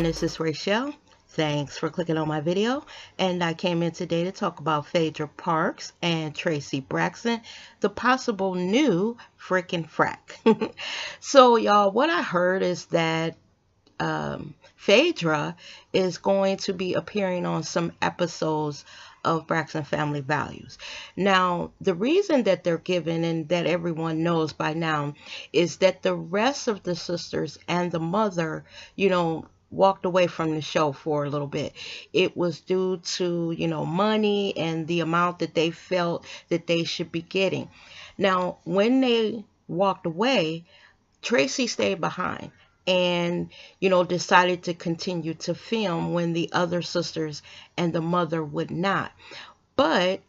everyone, this is Rachel. Thanks for clicking on my video, and I came in today to talk about Phaedra Parks and Tracy Braxton, the possible new freaking Frack. So y'all, what I heard is that Phaedra is going to be appearing on some episodes of Braxton Family Values. Now, the reason that they're given, and that everyone knows by now, is that the rest of the sisters and the mother, walked away from the show for a little bit. It was due to, money and the amount that they felt that they should be getting. Now, when they walked away, Tracy stayed behind and decided to continue to film when the other sisters and the mother would not. But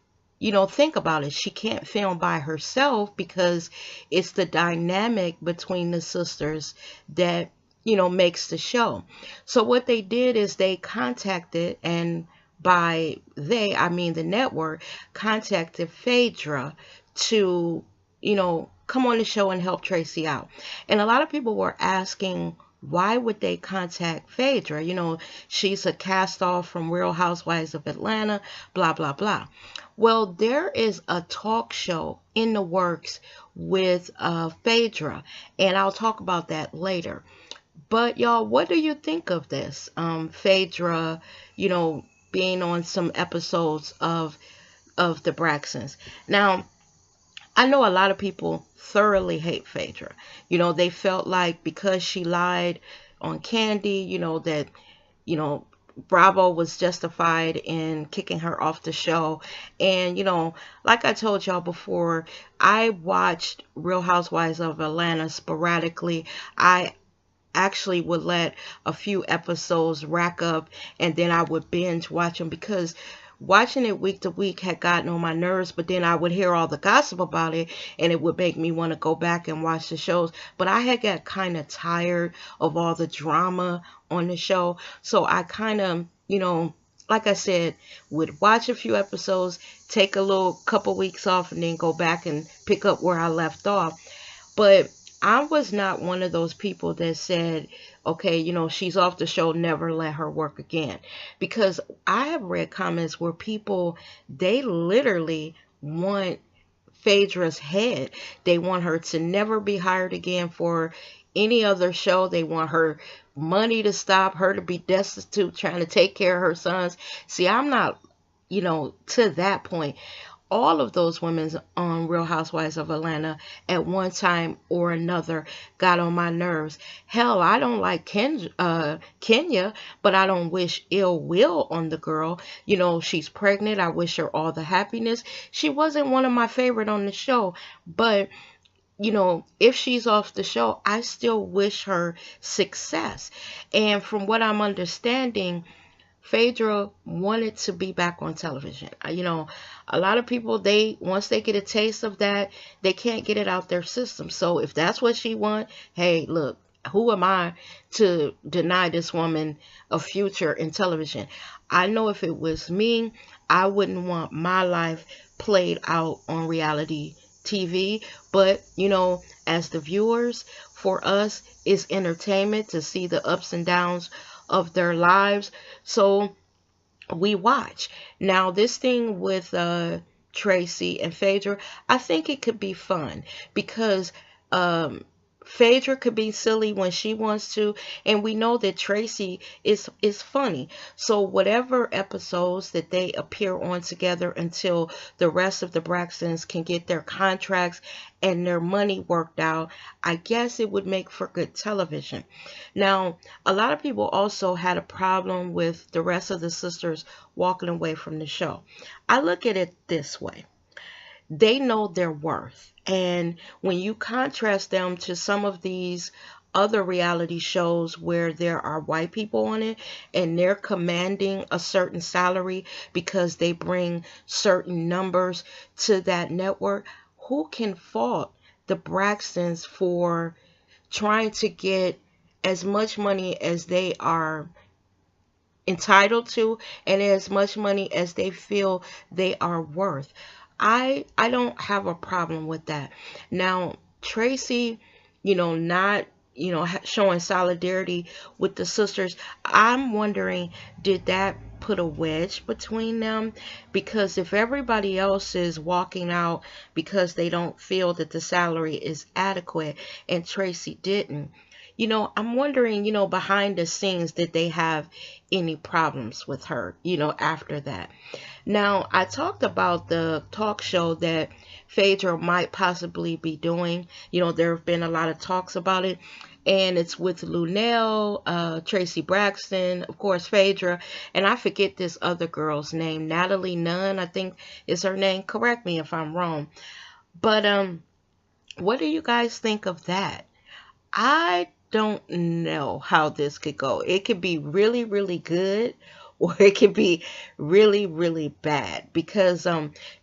think about it, she can't film by herself because it's the dynamic between the sisters that makes the show. So what they did is they contacted, and by they I mean the network, contacted Phaedra to come on the show and help Tracy out. And a lot of people were asking, why would they contact Phaedra? She's a cast off from Real Housewives of Atlanta, blah, blah, blah. Well, there is a talk show in the works with Phaedra, and I'll talk about that later. But y'all, what do you think of this? Phaedra, being on some episodes of the Braxtons. Now, I know a lot of people thoroughly hate Phaedra. They felt like because she lied on Candy, that, Bravo was justified in kicking her off the show. And, like I told y'all before, I watched Real Housewives of Atlanta sporadically. I actually would let a few episodes rack up and then I would binge watch them, because watching it week to week had gotten on my nerves. But then I would hear all the gossip about it and it would make me want to go back and watch the shows. But I had got kind of tired of all the drama on the show, so I kind of, like I said, would watch a few episodes, take a little couple weeks off, and then go back and pick up where I left off. But I was not one of those people that said, okay, she's off the show, never let her work again. Because I have read comments where people, they literally want Phaedra's head. They want her to never be hired again for any other show. They want her money to stop, her to be destitute, trying to take care of her sons. See, I'm not, to that point. All of those women on Real Housewives of Atlanta at one time or another got on my nerves. Hell, I don't like Kenya, but I don't wish ill will on the girl. She's pregnant. I wish her all the happiness. She wasn't one of my favorite on the show, but if she's off the show, I still wish her success. And from what I'm understanding, Phaedra wanted to be back on television. A lot of people, once they get a taste of that, they can't get it out their system. So if that's what she wants, hey, look, who am I to deny this woman a future in television? I know if it was me, I wouldn't want my life played out on reality TV. But, as the viewers, for us, it's entertainment to see the ups and downs of their lives. So we watch. Now, this thing with Tracy and Phaedra, I think it could be fun, because Phaedra could be silly when she wants to, and we know that Tracy is funny. So whatever episodes that they appear on together until the rest of the Braxtons can get their contracts and their money worked out, I guess it would make for good television. Now, a lot of people also had a problem with the rest of the sisters walking away from the show. I look at it this way. They know their worth. And when you contrast them to some of these other reality shows where there are white people on it and they're commanding a certain salary because they bring certain numbers to that network, who can fault the Braxtons for trying to get as much money as they are entitled to and as much money as they feel they are worth? I don't have a problem with that. Now, Tracy, not showing solidarity with the sisters. I'm wondering, did that put a wedge between them? Because if everybody else is walking out because they don't feel that the salary is adequate and Tracy didn't, I'm wondering, behind the scenes, did they have any problems with her, after that? Now, I talked about the talk show that Phaedra might possibly be doing. There have been a lot of talks about it. And it's with Lunel, Tracy, Braxton, of course, Phaedra, and I forget this other girl's name, Natalie Nunn, I think is her name. Correct me if I'm wrong. But what do you guys think of that? I don't know how this could go. It could be really, really good, or it could be really, really bad, because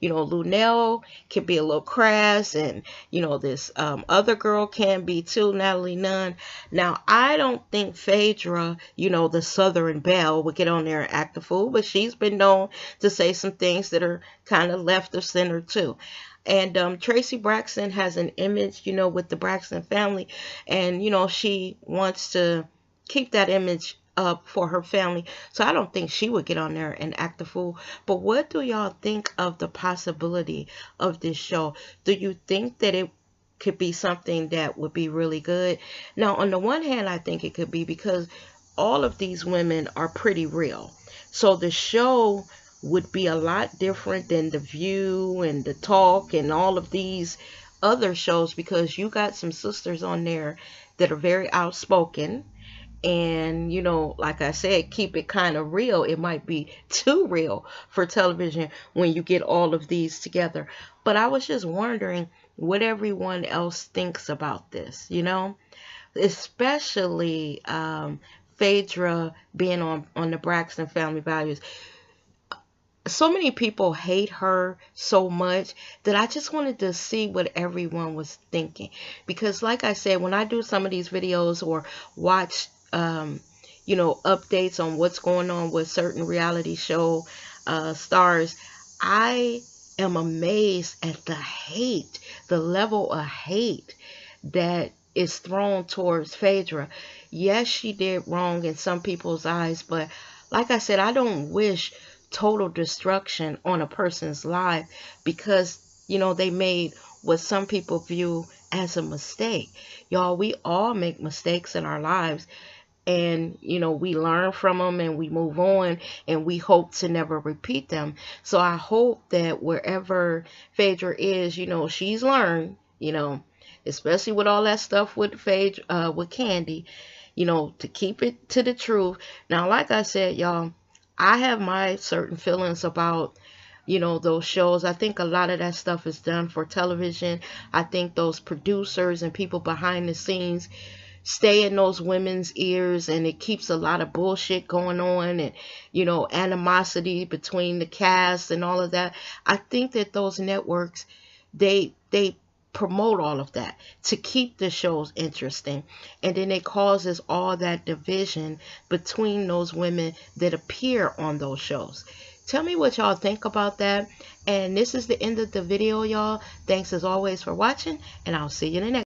Lunel can be a little crass, and this other girl can be too, Natalie Nunn. Now, I don't think Phaedra, the Southern Belle, would get on there and act a fool, but she's been known to say some things that are kind of left of center too. And Tracy Braxton has an image, with the Braxton family, and she wants to keep that image up for her family. So I don't think she would get on there and act a fool. But what do y'all think of the possibility of this show? Do you think that it could be something that would be really good? Now, on the one hand, I think it could be, because all of these women are pretty real. So the show would be a lot different than The View and The Talk and all of these other shows, because you got some sisters on there that are very outspoken, and like I said, keep it kind of real. It might be too real for television when you get all of these together. But I was just wondering what everyone else thinks about this, especially Phaedra being on the Braxton Family Values. So many people hate her so much that I just wanted to see what everyone was thinking. Because like I said, when I do some of these videos or watch, updates on what's going on with certain reality show stars, I am amazed at the level of hate that is thrown towards Phaedra. Yes, she did wrong in some people's eyes, but like I said, I don't wish total destruction on a person's life because they made what some people view as a mistake. Y'all, we all make mistakes in our lives, and we learn from them and we move on, and we hope to never repeat them. So I hope that wherever Phaedra is, she's learned, especially with all that stuff with Phaedra, with Candy, to keep it to the truth. Now, like I said, y'all, I have my certain feelings about, those shows. I think a lot of that stuff is done for television. I think those producers and people behind the scenes stay in those women's ears, and it keeps a lot of bullshit going on, and, animosity between the cast and all of that. I think that those networks, they promote all of that to keep the shows interesting, and then it causes all that division between those women that appear on those shows. Tell me what y'all think about that. And this is the end of the video, y'all. Thanks as always for watching, and I'll see you in the next